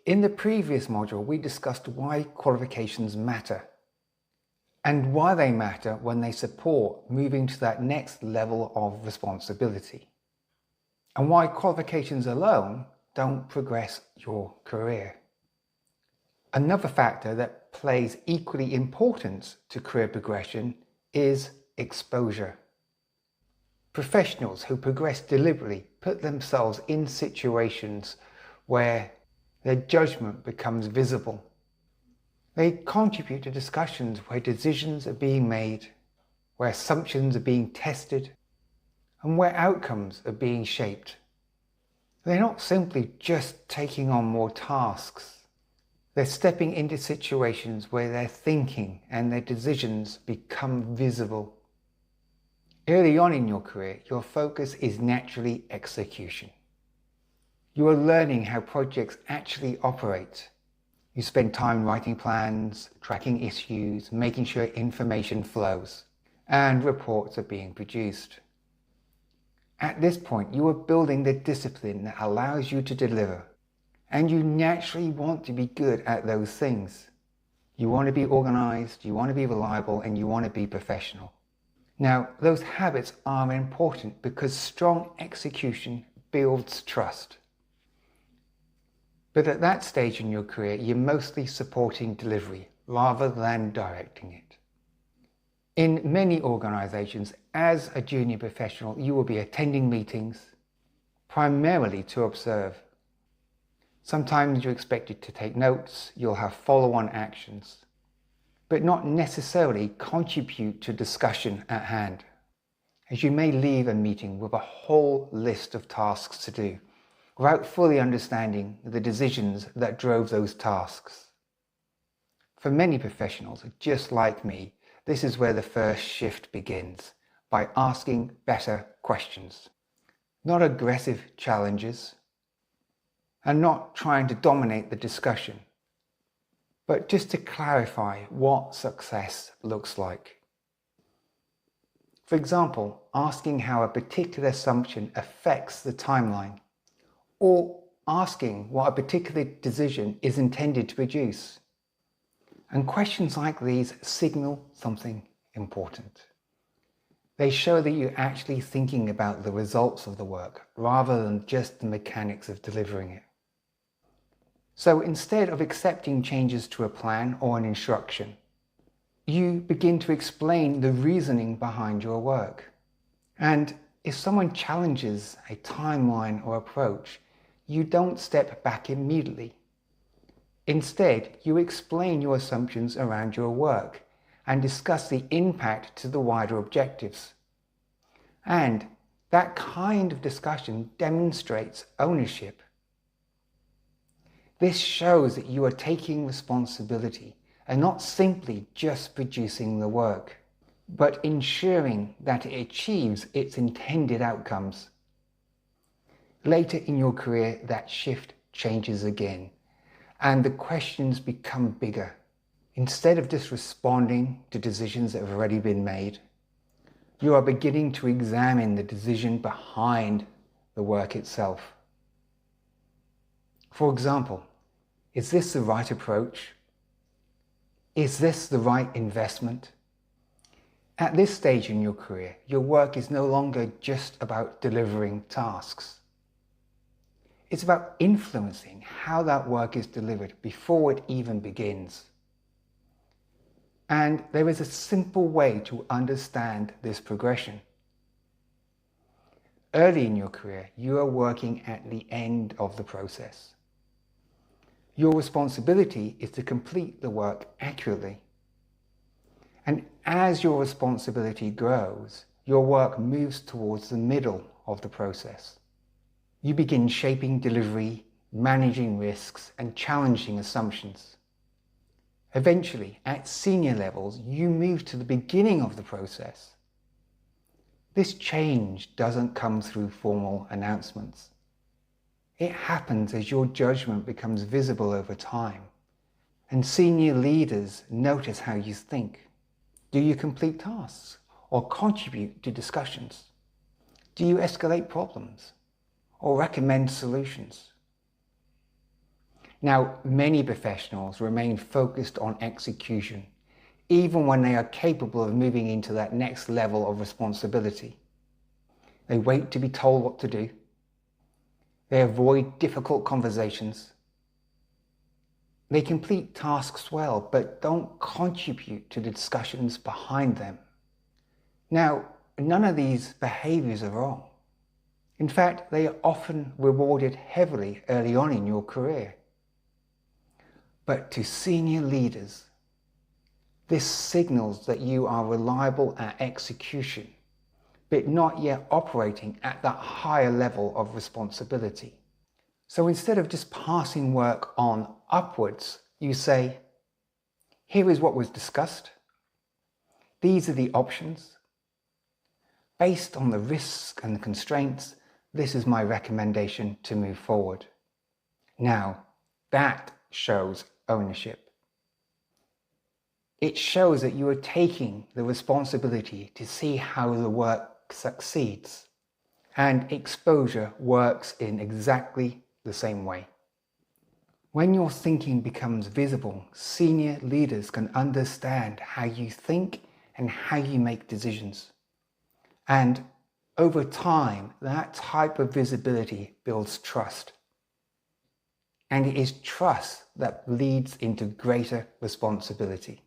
In the previous module, we discussed why qualifications matter and why they matter when they support moving to that next level of responsibility, and why qualifications alone don't progress your career. Another factor that plays equally importance to career progression is exposure. Professionals who progress deliberately put themselves in situations where their judgment becomes visible. They contribute to discussions where decisions are being made, where assumptions are being tested, and where outcomes are being shaped. They're not simply just taking on more tasks. They're stepping into situations where their thinking and their decisions become visible. Early on in your career, your focus is naturally execution. You are learning how projects actually operate. You spend time writing plans, tracking issues, making sure information flows, and reports are being produced. At this point, you are building the discipline that allows you to deliver, and you naturally want to be good at those things. You want to be organized, you want to be reliable, and you want to be professional. Now, those habits are important because strong execution builds trust. But at that stage in your career, you're mostly supporting delivery rather than directing it. In many organizations, as a junior professional, you will be attending meetings, primarily to observe. Sometimes you're expected to take notes, you'll have follow-on actions, but not necessarily contribute to discussion at hand, as you may leave a meeting with a whole list of tasks to do, without fully understanding the decisions that drove those tasks. For many professionals, just like me, this is where the first shift begins, by asking better questions. Not aggressive challenges, and not trying to dominate the discussion, but just to clarify what success looks like. For example, asking how a particular assumption affects the timeline, or asking what a particular decision is intended to produce. And questions like these signal something important. They show that you're actually thinking about the results of the work rather than just the mechanics of delivering it. So instead of accepting changes to a plan or an instruction, you begin to explain the reasoning behind your work. And if someone challenges a timeline or approach, you don't step back immediately. Instead, you explain your assumptions around your work and discuss the impact to the wider objectives. And that kind of discussion demonstrates ownership. This shows that you are taking responsibility and not simply just producing the work, but ensuring that it achieves its intended outcomes. Later in your career, that shift changes again, and the questions become bigger. Instead of just responding to decisions that have already been made, you are beginning to examine the decision behind the work itself. For example, is this the right approach? Is this the right investment? At this stage in your career, your work is no longer just about delivering tasks. It's about influencing how that work is delivered before it even begins. And there is a simple way to understand this progression. Early in your career, you are working at the end of the process. Your responsibility is to complete the work accurately. And as your responsibility grows, your work moves towards the middle of the process. You begin shaping delivery, managing risks, and challenging assumptions. Eventually, at senior levels, you move to the beginning of the process. This change doesn't come through formal announcements. It happens as your judgment becomes visible over time, and senior leaders notice how you think. Do you complete tasks or contribute to discussions? Do you escalate problems or recommend solutions? Now, many professionals remain focused on execution, even when they are capable of moving into that next level of responsibility. They wait to be told what to do. They avoid difficult conversations. They complete tasks well, but don't contribute to the discussions behind them. Now, none of these behaviors are wrong. In fact, they are often rewarded heavily early on in your career. But to senior leaders, this signals that you are reliable at execution, but not yet operating at that higher level of responsibility. So instead of just passing work on upwards, you say, here is what was discussed. These are the options. Based on the risks and the constraints, this is my recommendation to move forward. Now, that shows ownership. It shows that you are taking the responsibility to see how the work succeeds, and exposure works in exactly the same way. When your thinking becomes visible, senior leaders can understand how you think and how you make decisions. And over time, that type of visibility builds trust. And it is trust that leads into greater responsibility.